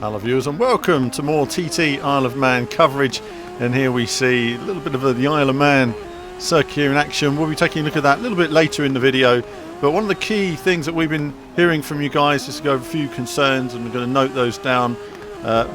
Hello viewers and welcome to more TT Isle of Man coverage, and here we see a little bit of the Isle of Man circuit here in action. We'll be taking a look at that a little bit later in the video, but one of the key things that we've been hearing from you guys is to go over a few concerns, and we're going to note those down.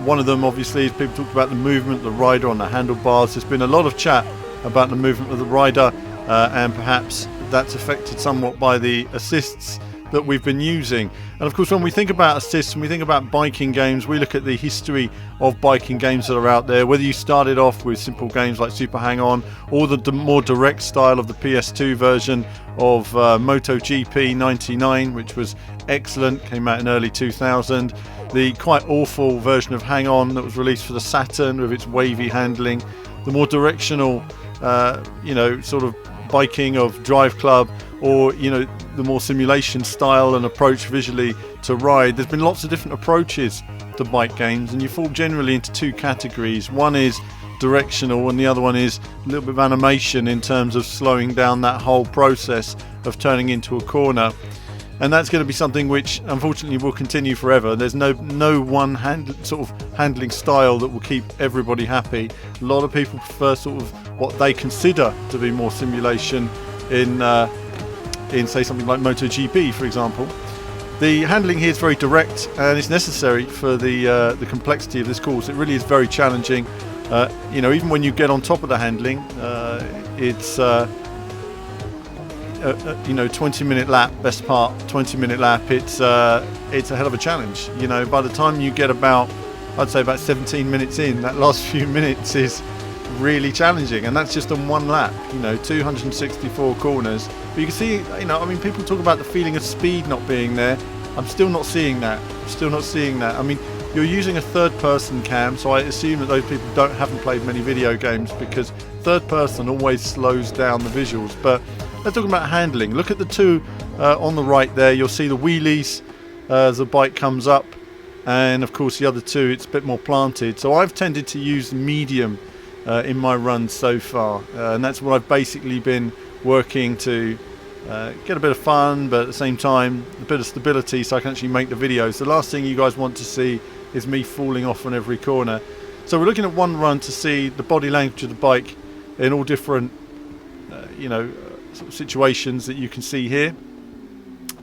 One of them obviously is people talk about the movement of the rider on the handlebars. There's been a lot of chat about the movement of the rider, and perhaps that's affected somewhat by the assists that we've been using. And of course, when we think about assists and we think about biking games, we look at the history of biking games that are out there, whether you started off with simple games like Super Hang-On or the more direct style of the PS2 version of MotoGP 99, which was excellent, came out in early 2000. The quite awful version of Hang-On that was released for the Saturn with its wavy handling. The more directional, sort of biking of Drive Club, or the more simulation style and approach visually to ride. There's been lots of different approaches to bike games, and you fall generally into two categories. One is directional and the other one is a little bit of animation in terms of slowing down that whole process of turning into a corner. And that's going to be something which unfortunately will continue forever. There's no one handling style that will keep everybody happy. A lot of people prefer sort of what they consider to be more simulation in say something like MotoGP, for example. The handling here is very direct, and it's necessary for the complexity of this course. It really is very challenging. Even when you get on top of the handling, it's 20-minute lap, best part 20-minute lap. It's a hell of a challenge. By the time you get I'd say about 17 minutes in, that last few minutes is really challenging, and that's just on one lap. 264 corners. But you can see, people talk about the feeling of speed not being there. I'm still not seeing that. I mean, you're using a third-person cam, so I assume that those people haven't played many video games, because third-person always slows down the visuals. But let's talk about handling. Look at the two on the right there. You'll see the wheelies as the bike comes up, and of course the other two, it's a bit more planted. So I've tended to use medium in my runs so far, and that's what I've basically been working to get a bit of fun, but at the same time a bit of stability, so I can actually make the videos. The last thing you guys want to see is me falling off on every corner. So we're looking at one run to see the body language of the bike in all different sort of situations that you can see here.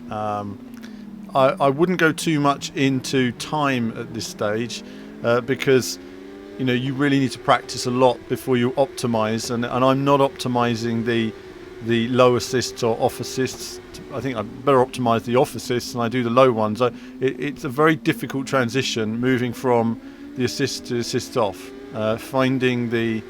I wouldn't go too much into time at this stage, because you really need to practice a lot before you optimize, and I'm not optimizing the low assists or off assists. I think I better optimize the off assists than I do the low ones. It's a very difficult transition moving from the assist to assist off. Finding the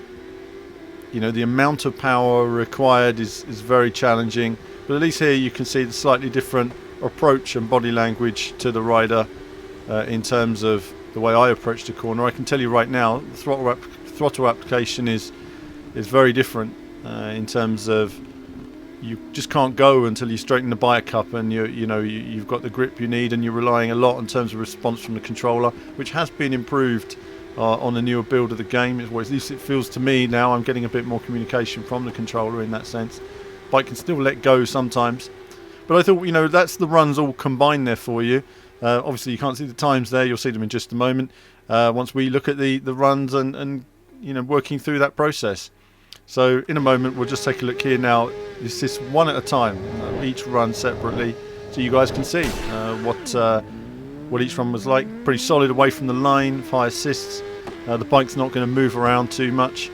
amount of power required is very challenging, but at least here you can see the slightly different approach and body language to the rider in terms of the way I approach the corner. I can tell you right now, the throttle application is very different in terms of you just can't go until you straighten the bike up, and you've got the grip you need, and you're relying a lot in terms of response from the controller, which has been improved on the newer build of the game. At least it feels to me now I'm getting a bit more communication from the controller in that sense. Bike can still let go sometimes, but I thought that's the runs all combined there for you. Obviously you can't see the times there, you'll see them in just a moment once we look at the runs and working through that process. So in a moment we'll just take a look here now. This is one at a time, each run separately, so you guys can see what each run was like. Pretty solid away from the line, 5 assists. The bike's not going to move around too much,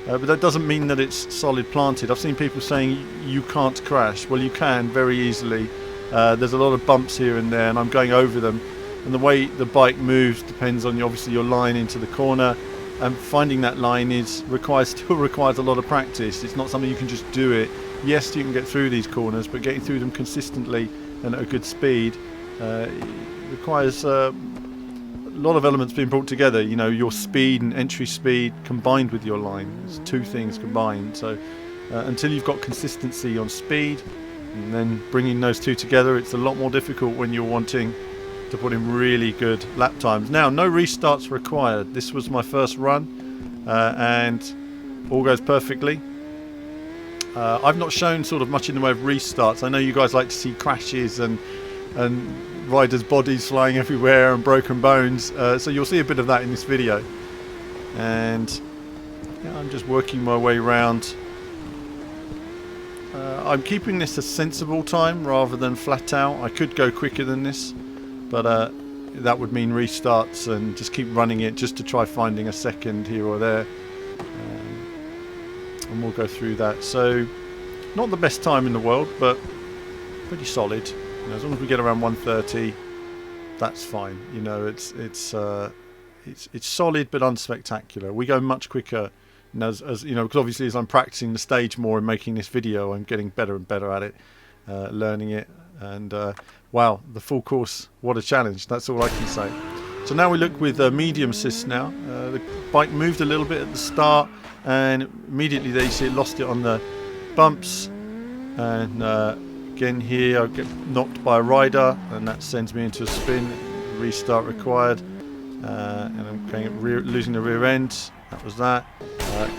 but that doesn't mean that it's solid planted. I've seen people saying you can't crash. Well, you can very easily. There's a lot of bumps here and there, and I'm going over them, and the way the bike moves depends on obviously your line into the corner, and finding that line still requires a lot of practice. It's not something you can just do it. Yes, you can get through these corners, but getting through them consistently and at a good speed requires a lot of elements being brought together. Your speed and entry speed combined with your line. It's two things combined. So until you've got consistency on speed and then bringing those two together, it's a lot more difficult when you're wanting to put in really good lap times. Now, no restarts required. This was my first run, and all goes perfectly. I've not shown sort of much in the way of restarts. I know you guys like to see crashes and and riders' bodies flying everywhere and broken bones. So you'll see a bit of that in this video. And yeah, I'm just working my way around. I'm keeping this a sensible time rather than flat out. I could go quicker than this, but that would mean restarts and just keep running it just to try finding a second here or there. And we'll go through that. So not the best time in the world, but pretty solid. You know, as long as we get around 1:30, that's fine. You know, it's solid but unspectacular. We go much quicker, and as you know, because obviously as I'm practicing the stage more and making this video, I'm getting better and better at it, learning it. And wow, the full course, what a challenge! That's all I can say. So now we look with medium assist. Now the bike moved a little bit at the start, and immediately there you see it lost it on the bumps, and again here I get knocked by a rider, and that sends me into a spin. Restart required, and I'm losing the rear end. That was that.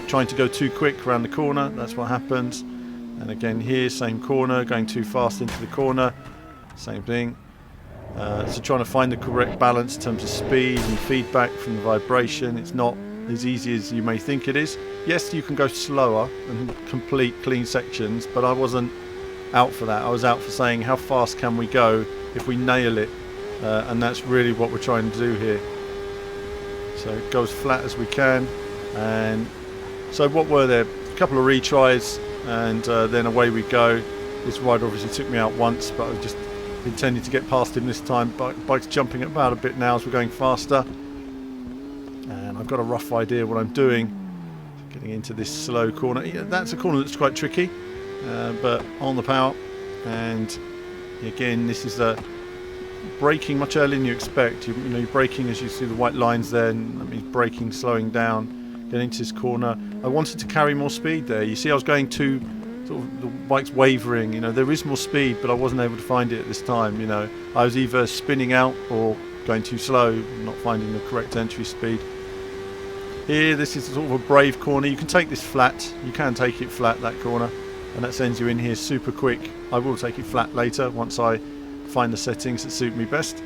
Trying to go too quick around the corner, that's what happens. And again here, same corner, going too fast into the corner, same thing. So trying to find the correct balance in terms of speed and feedback from the vibration. It's not as easy as you may think it is. Yes, you can go slower and complete clean sections, but I wasn't out for that. I was out for saying how fast can we go if we nail it, and that's really what we're trying to do here. So go as flat as we can. And so what were there? A couple of retries, and then away we go. This rider obviously took me out once, but I just intended to get past him this time. Bike's jumping about a bit now as we're going faster, and I've got a rough idea what I'm doing. Getting into this slow corner. Yeah, that's a corner that's quite tricky, but on the power. And again, this is a braking much earlier than you expect. You know, you're braking as you see the white lines there, and that means braking, slowing down, getting into this corner. I wanted to carry more speed there. You see I was going too, sort of, the bike's wavering. You know, there is more speed, but I wasn't able to find it at this time. You know, I was either spinning out or going too slow, not finding the correct entry speed. Here, this is sort of a brave corner. You can take this flat. You can take it flat, that corner, and that sends you in here super quick. I will take it flat later once I find the settings that suit me best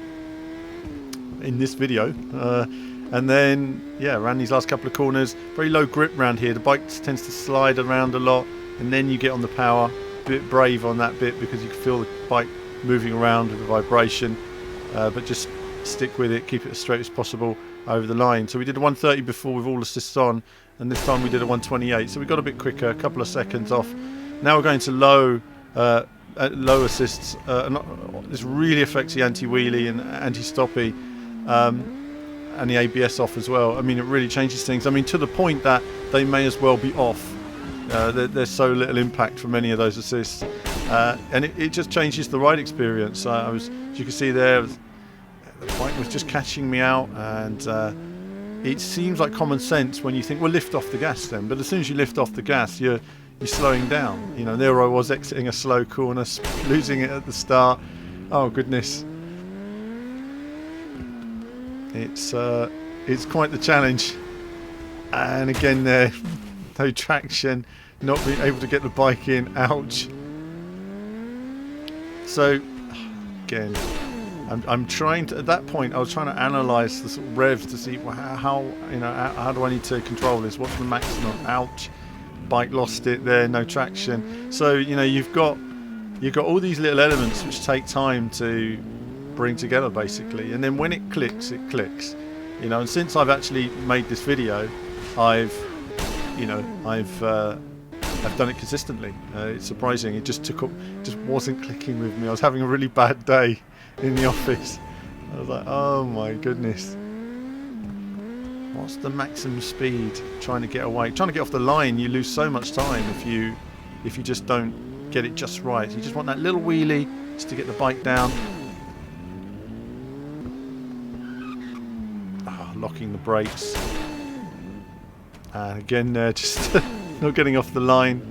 in this video. And then, yeah, around these last couple of corners, very low grip around here. The bike tends to slide around a lot, and then you get on the power. A bit brave on that bit because you can feel the bike moving around with the vibration, but just stick with it, keep it as straight as possible over the line. So we did a 130 before with all assists on, and this time we did a 128. So we got a bit quicker, a couple of seconds off. Now we're going to low assists. This really affects the anti-wheelie and anti-stoppy, and the ABS off as well. I mean, it really changes things. I mean, to the point that they may as well be off. There's so little impact from any of those assists, and it just changes the ride experience. As you can see there, the bike was just catching me out, and it seems like common sense when you think, well, lift off the gas then. But as soon as you lift off the gas, you're slowing down. You know, there I was exiting a slow corner, losing it at the start. Oh goodness, it's quite the challenge. And again, there, no traction, not being able to get the bike in. Ouch. So again, I'm trying to, at that point I was trying to analyze the sort of revs to see how do I need to control this, what's the maximum. Ouch, bike lost it there, no traction. So you know, you've got all these little elements which take time to bring together basically, and then when it clicks, it clicks. You know, and since I've actually made this video, I've done it consistently. It's surprising. It just wasn't clicking with me. I was having a really bad day in the office. I was like, oh my goodness, what's the maximum speed? Trying to get away, trying to get off the line, you lose so much time if you just don't get it just right. You just want that little wheelie just to get the bike down. Locking the brakes, and again just not getting off the line.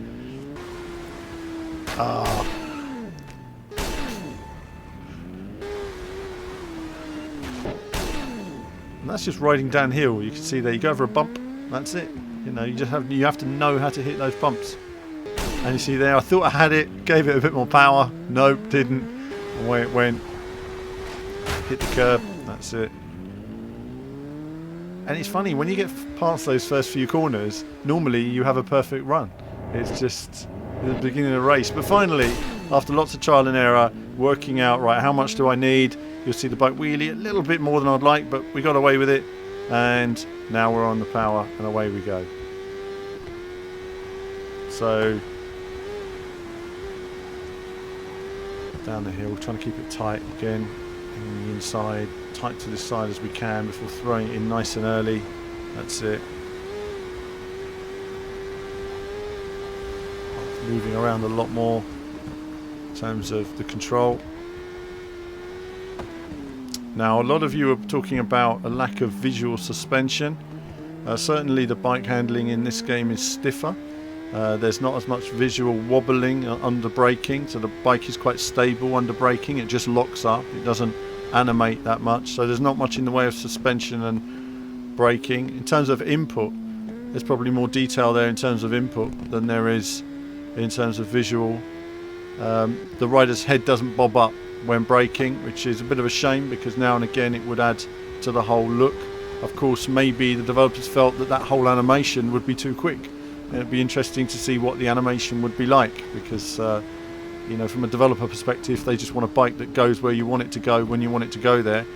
And that's just riding downhill. You can see there, you go over a bump, that's it. You know, you have to know how to hit those bumps. And you see there, I thought I had it, gave it a bit more power. Nope, didn't. Away it went. hit the curb, that's it. And it's funny, when you get past those first few corners, normally you have a perfect run. It's just the beginning of the race. But finally, after lots of trial and error, working out, right, how much do I need? You'll see the bike wheelie a little bit more than I'd like, but we got away with it. And now we're on the power and away we go. So, down the hill, trying to keep it tight again, in the inside, tight to this side as we can before throwing it in nice and early. That's it. Moving around a lot more in terms of the control. Now, a lot of you are talking about a lack of visual suspension. Certainly the bike handling in this game is stiffer. There's not as much visual wobbling under braking, so the bike is quite stable under braking. It just locks up, it doesn't animate that much, so there's not much in the way of suspension and braking. In terms of input, there's probably more detail there in terms of input than there is in terms of visual. The rider's head doesn't bob up when braking, which is a bit of a shame, because now and again it would add to the whole look. Of course, maybe the developers felt that that whole animation would be too quick. It'd be interesting to see what the animation would be like, because you know, from a developer perspective, they just want a bike that goes where you want it to go when you want it to go there,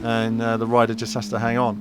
and the rider just has to hang on.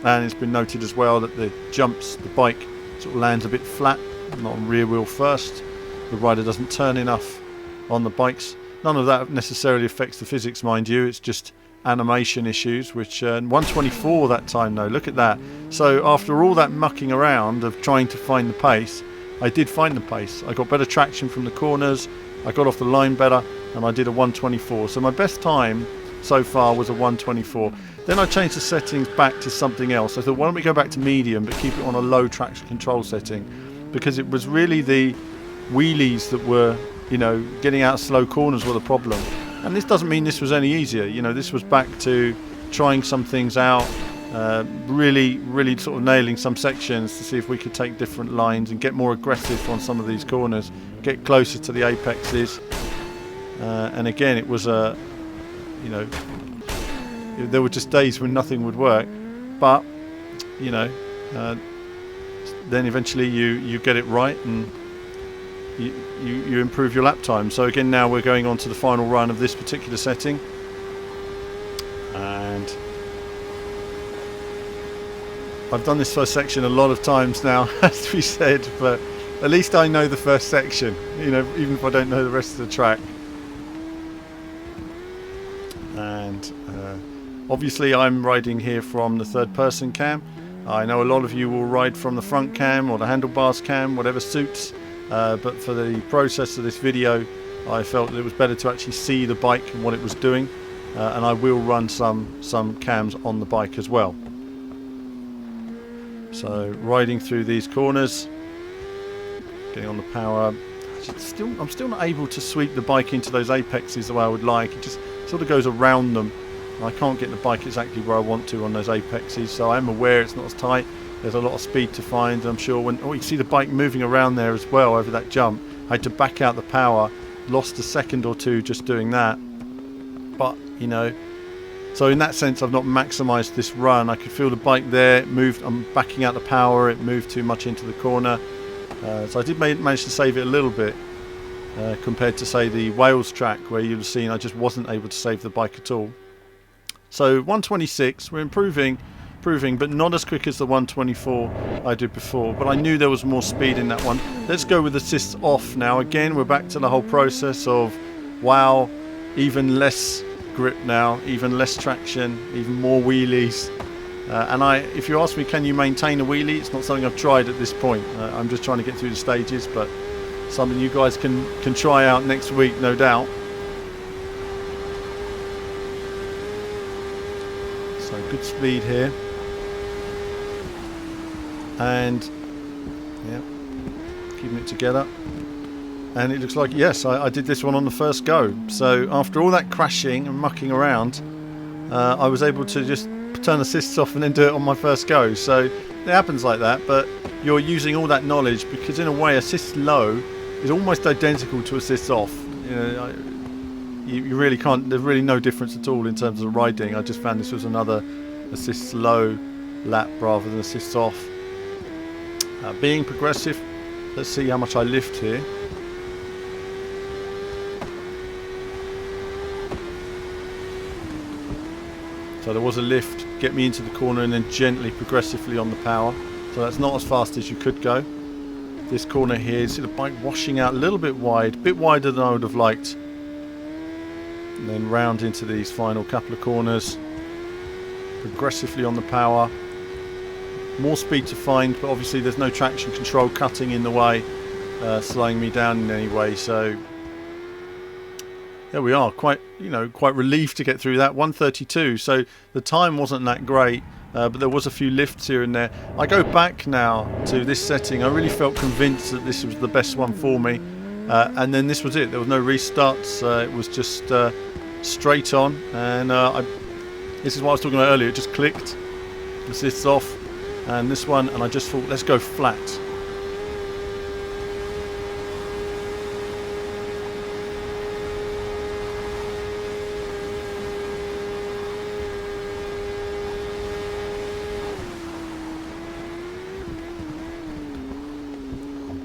And it's been noted as well that the jumps, the bike sort of lands a bit flat, not on rear wheel first. The rider doesn't turn enough on the bikes. None of that necessarily affects the physics, mind you. It's just animation issues, which 124 that time though, look at that. So after all that mucking around of trying to find the pace, I did find the pace. I got better traction from the corners, I got off the line better, and I did a 124. So my best time so far was a 124. Then I changed the settings back to something else. I thought, why don't we go back to medium but keep it on a low traction control setting, because it was really the wheelies that were, you know, getting out of slow corners were the problem. And this doesn't mean this was any easier. You know, this was back to trying some things out, really sort of nailing some sections to see if we could take different lines and get more aggressive on some of these corners, get closer to the apexes. And again, it was a, you know, there were just days when nothing would work, but you know, then eventually you get it right and you improve your lap time. So again, now we're going on to the final run of this particular setting, and I've done this first section a lot of times now, as we said, but at least I know the first section, you know, even if I don't know the rest of the track. And obviously I'm riding here from the third person cam. I know a lot of you will ride from the front cam or the handlebars cam, whatever suits. But for the process of this video, I felt that it was better to actually see the bike and what it was doing, and I will run some cams on the bike as well. So riding through these corners, getting on the power. I'm still not able to sweep the bike into those apexes the way I would like. It just sort of goes around them. I can't get the bike exactly where I want to on those apexes, so I am aware it's not as tight. There's a lot of speed to find, and I'm sure when you see the bike moving around there as well over that jump, I had to back out the power, lost a second or two just doing that. But you know, so in that sense I've not maximised this run. I could feel the bike there, it moved, I'm backing out the power, it moved too much into the corner. So I did manage to save it a little bit, compared to say the Wales track where you'll have seen I just wasn't able to save the bike at all. So 126, we're improving, but not as quick as the 124 I did before, but I knew there was more speed in that one. Let's go with assists off now. Again, we're back to the whole process of, wow, even less grip now, even less traction, even more wheelies. If you ask me, can you maintain a wheelie? It's not something I've tried at this point. I'm just trying to get through the stages, but something you guys can try out next week, no doubt. So good speed here. And yeah, keeping it together. And it looks like, yes, I did this one on the first go. So after all that crashing and mucking around, I was able to just turn assists off and then do it on my first go. So it happens like that, but you're using all that knowledge, because in a way assists low is almost identical to assists off. You know, you really can't. There's really no difference at all in terms of riding. I just found this was another assists low lap rather than assists off. Being progressive, let's see how much I lift here. So there was a lift, get me into the corner and then gently, progressively on the power. So that's not as fast as you could go. This corner here, see the bike washing out a little bit wide, a bit wider than I would have liked. And then round into these final couple of corners. Progressively on the power. More speed to find, but obviously there's no traction control cutting in the way, slowing me down in any way. So there we are, quite relieved to get through that. 1:32, so the time wasn't that great, but there was a few lifts here and there. I go back now to this setting. I really felt convinced that this was the best one for me, and then this was it. There was no restarts. It was just straight on, and this is what I was talking about earlier. It just clicked. Assists off, and this one, and I just thought, let's go flat.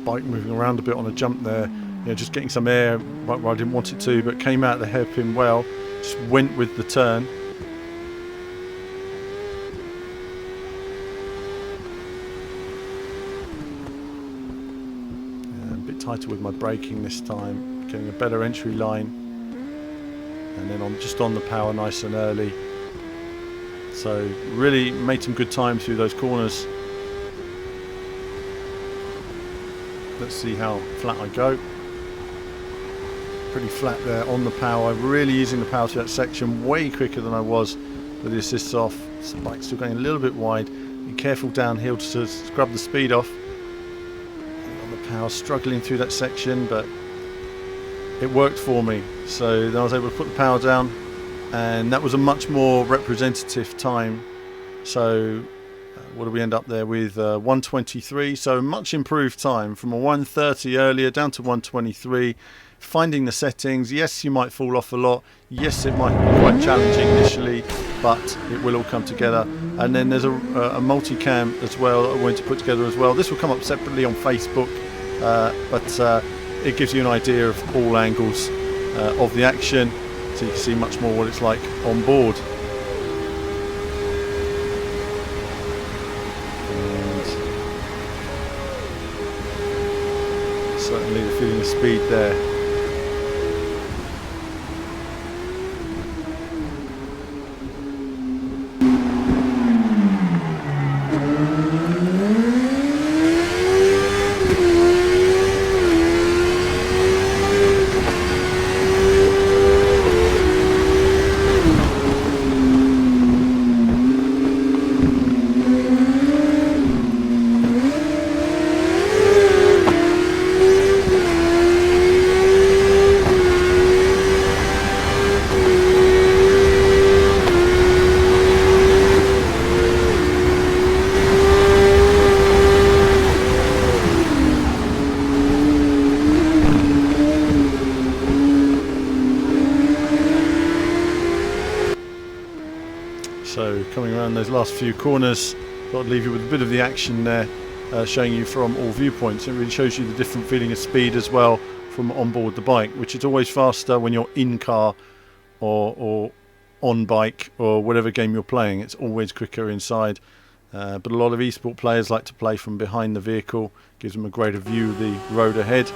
Bike moving around a bit on a jump there, just getting some air where I didn't want it to, but came out the hairpin well, just went with the turn. A bit tighter with my braking this time, getting a better entry line, and then just on the power nice and early. So really made some good time through those corners. Let's see how flat I go. Pretty flat there on the power, really using the power through that section, way quicker than I was with the assists off. This bike's still going a little bit wide. Be careful downhill to scrub the speed off. And on the power, struggling through that section, but it worked for me. So then I was able to put the power down, and that was a much more representative time. So what do we end up there with? 1:23, so much improved time from a 1:30 earlier down to 1:23. Finding the settings, yes, you might fall off a lot, yes, it might be quite challenging initially, but it will all come together. And then there's a multicam as well that I wanted to put together as well. This will come up separately on Facebook, but it gives you an idea of all angles of the action, so you can see much more what it's like on board. Certainly the feeling of speed there. So coming around those last few corners, thought I'd leave you with a bit of the action there, showing you from all viewpoints. It really shows you the different feeling of speed as well from on board the bike, which is always faster when you're in car or on bike or whatever game you're playing. It's always quicker inside. But a lot of esport players like to play from behind the vehicle, gives them a greater view of the road ahead.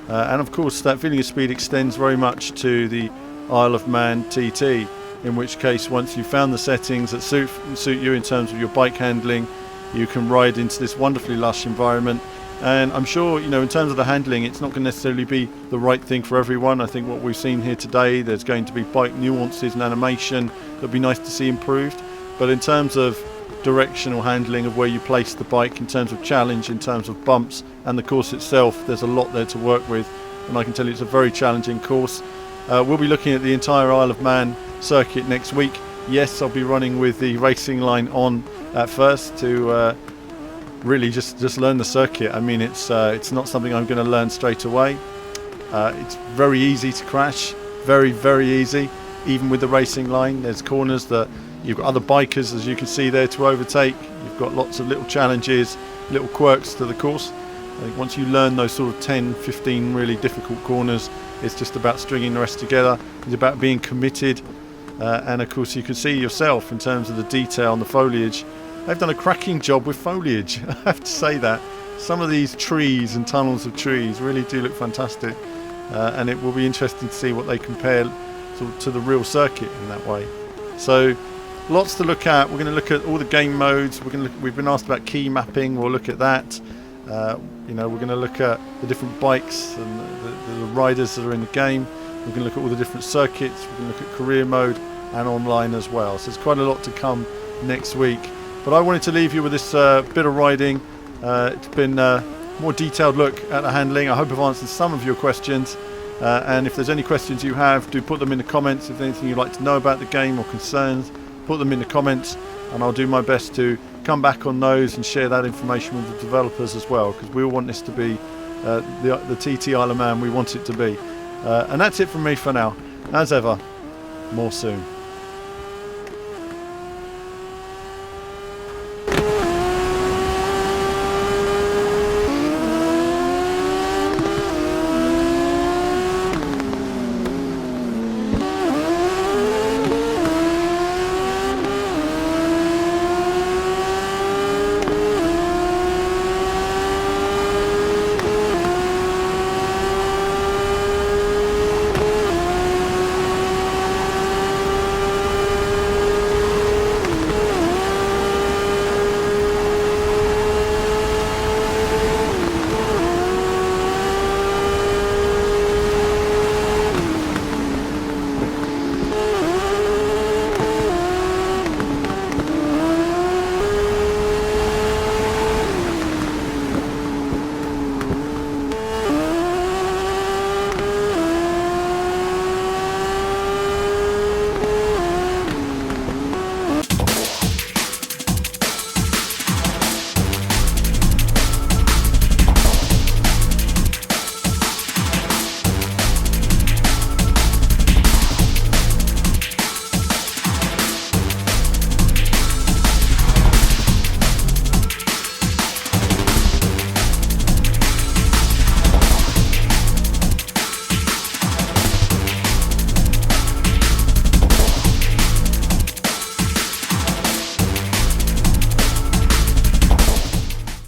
And of course that feeling of speed extends very much to the Isle of Man TT, in which case once you've found the settings that suit you in terms of your bike handling, you can ride into this wonderfully lush environment. And I'm sure, in terms of the handling, it's not going to necessarily be the right thing for everyone. I think what we've seen here today, there's going to be bike nuances and animation that'd be nice to see improved. But in terms of directional handling of where you place the bike, in terms of challenge, in terms of bumps and the course itself, there's a lot there to work with, and I can tell you it's a very challenging course. We'll be looking at the entire Isle of Man circuit next week. Yes, I'll be running with the racing line on at first to really just learn the circuit. I mean, it's not something I'm going to learn straight away. It's very easy to crash, very easy. Even with the racing line, there's corners that you've got other bikers, as you can see there, to overtake. You've got lots of little challenges, little quirks to the course. I think once you learn those sort of 10, 15 really difficult corners, it's just about stringing the rest together. It's about being committed, and of course you can see yourself in terms of the detail and the foliage. They've done a cracking job with foliage, I have to say that. Some of these trees and tunnels of trees really do look fantastic, and it will be interesting to see what they compare to the real circuit in that way. So lots to look at. We're going to look at all the game modes. We've been asked about key mapping. We'll look at that. We're going to look at the different bikes and the riders that are in the game. We're going to look at all the different circuits. We're going to look at career mode and online as well. So there's quite a lot to come next week. But I wanted to leave you with this bit of riding. It's been a more detailed look at the handling. I hope I've answered some of your questions. And if there's any questions you have, do put them in the comments. If there's anything you'd like to know about the game or concerns, put them in the comments, and I'll do my best to come back on those and share that information with the developers as well, because we all want this to be the TT Isle of Man we want it to be. And that's it from me for now. As ever, more soon.